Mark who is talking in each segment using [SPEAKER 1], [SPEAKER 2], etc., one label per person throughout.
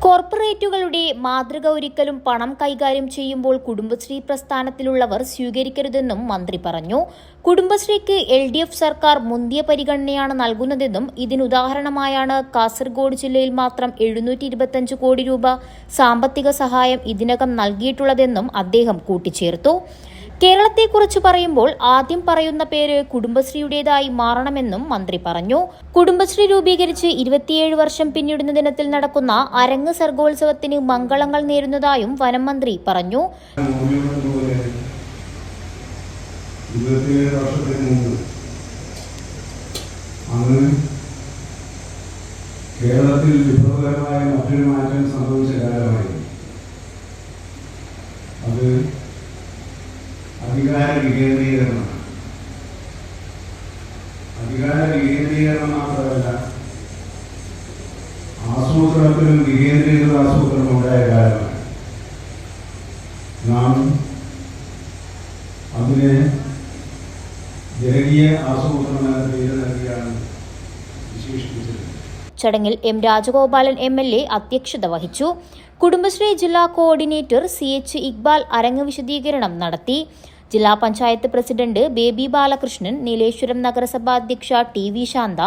[SPEAKER 1] കോർപ്പറേറ്റുകളുടെ മാതൃക ഒരിക്കലും പണം കൈകാര്യം ചെയ്യുമ്പോൾ കുടുംബശ്രീ പ്രസ്ഥാനത്തിലുള്ളവർ സ്വീകരിക്കരുതെന്നും മന്ത്രി പറഞ്ഞു. കുടുംബശ്രീക്ക് LDF സർക്കാർ മുന്തിയ പരിഗണനയാണ് നൽകുന്നതെന്നും ഇതിനുദാഹരണമായാണ് കാസർഗോഡ് ജില്ലയിൽ മാത്രം 725 കോടി രൂപ സാമ്പത്തിക സഹായം ഇതിനകം നൽകിയിട്ടുള്ളതെന്നും അദ്ദേഹം കൂട്ടിച്ചേർത്തു. കേരളത്തെക്കുറിച്ച് പറയുമ്പോൾ ആദ്യം പറയുന്ന പേര് കുടുംബശ്രീയുടേതായി മാറണമെന്നും മന്ത്രി പറഞ്ഞു. കുടുംബശ്രീ രൂപീകരിച്ച് 27 വർഷം പിന്നിടുന്ന ദിനത്തിൽ നടക്കുന്ന അരങ്ങ് സർഗോത്സവത്തിന് മംഗളങ്ങൾ നേരുന്നതായും വനം മന്ത്രി പറഞ്ഞു.
[SPEAKER 2] കേരളത്തിൽ വിപ്ലവകരമായ മറ്റൊരു മാറ്റം സംഭവിച്ച കാലമായി. അത് അധികാര വികേന്ദ്രീകരണമാണ്. അധികാര വികേന്ദ്രീകരണം മാത്രമല്ല, ആസൂത്രണത്തിലും വികേന്ദ്രീകൃത ആസൂത്രണം ഉണ്ടായ കാലമാണ്. നാം അതിനെ ജനകീയ ആസൂത്രണം എന്ന പേര് നൽകിയാണ് വിശേഷിപ്പിച്ചത്.
[SPEAKER 1] ചടങ്ങിൽ M. രാജഗോപാലൻ MLA അധ്യക്ഷത വഹിച്ചു. കുടുംബശ്രീ ജില്ലാ കോർഡിനേറ്റർ CH ഇക്ബാൽ അരങ്ങ് വിശദീകരണം നടത്തി. ജില്ലാ പഞ്ചായത്ത് പ്രസിഡന്റ് ബേബി ബാലകൃഷ്ണൻ, നീലേശ്വരം നഗരസഭാ അധ്യക്ഷ TV ശാന്ത,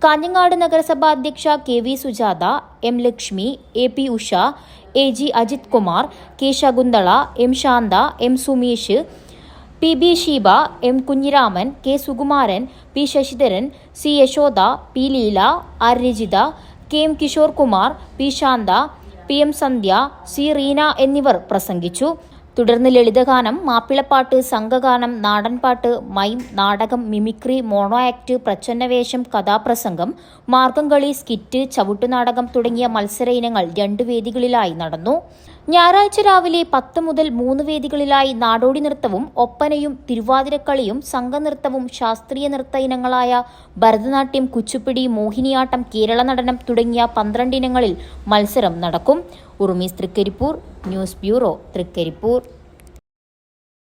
[SPEAKER 1] കാഞ്ഞങ്ങാട് നഗരസഭാ അധ്യക്ഷ KV Sujatha, M. Lakshmi, AP Usha, AG Ajith Kumar, K. Shakuntala, M. Shantha, M. Sumesh, PB Sheeba, M. Kunhiraman, K. Sukumaran, P. Sasidharan, C. Yashoda, P. Leela, R. Rajitha, K. M. Kishore Kumar, P. Shantha, P. M. സന്ധ്യ, C. റീന എന്നിവർ പ്രസംഗിച്ചു. തുടർന്ന് ലളിതഗാനം, മാപ്പിളപ്പാട്ട്, സംഘഗാനം, നാടൻപാട്ട്, മൈം, നാടകം, മിമിക്രി, മോണോ ആക്ട്, പ്രച്ഛന്നവേഷം, കഥാപ്രസംഗം, മാർഗംകളി, സ്കിറ്റ്, ചവിട്ടുനാടകം തുടങ്ങിയ മത്സര ഇനങ്ങൾ 2 വേദികളിലായി നടന്നു. ഞായറാഴ്ച രാവിലെ 10 മുതൽ 3 വേദികളിലായി നാടോടി നൃത്തവും ഒപ്പനയും തിരുവാതിരക്കളിയും സംഘനൃത്തവും ശാസ്ത്രീയ നൃത്ത ഇനങ്ങളായ ഭരതനാട്യം, കുച്ചിപ്പുടി, മോഹിനിയാട്ടം, കേരള നടനം തുടങ്ങിയ 12 ഇനങ്ങളിൽ മത്സരം നടക്കും. ഉറുമീസ് തൃക്കരിപ്പൂർ, ന്യൂസ് ബ്യൂറോ, തൃക്കരിപ്പൂർ.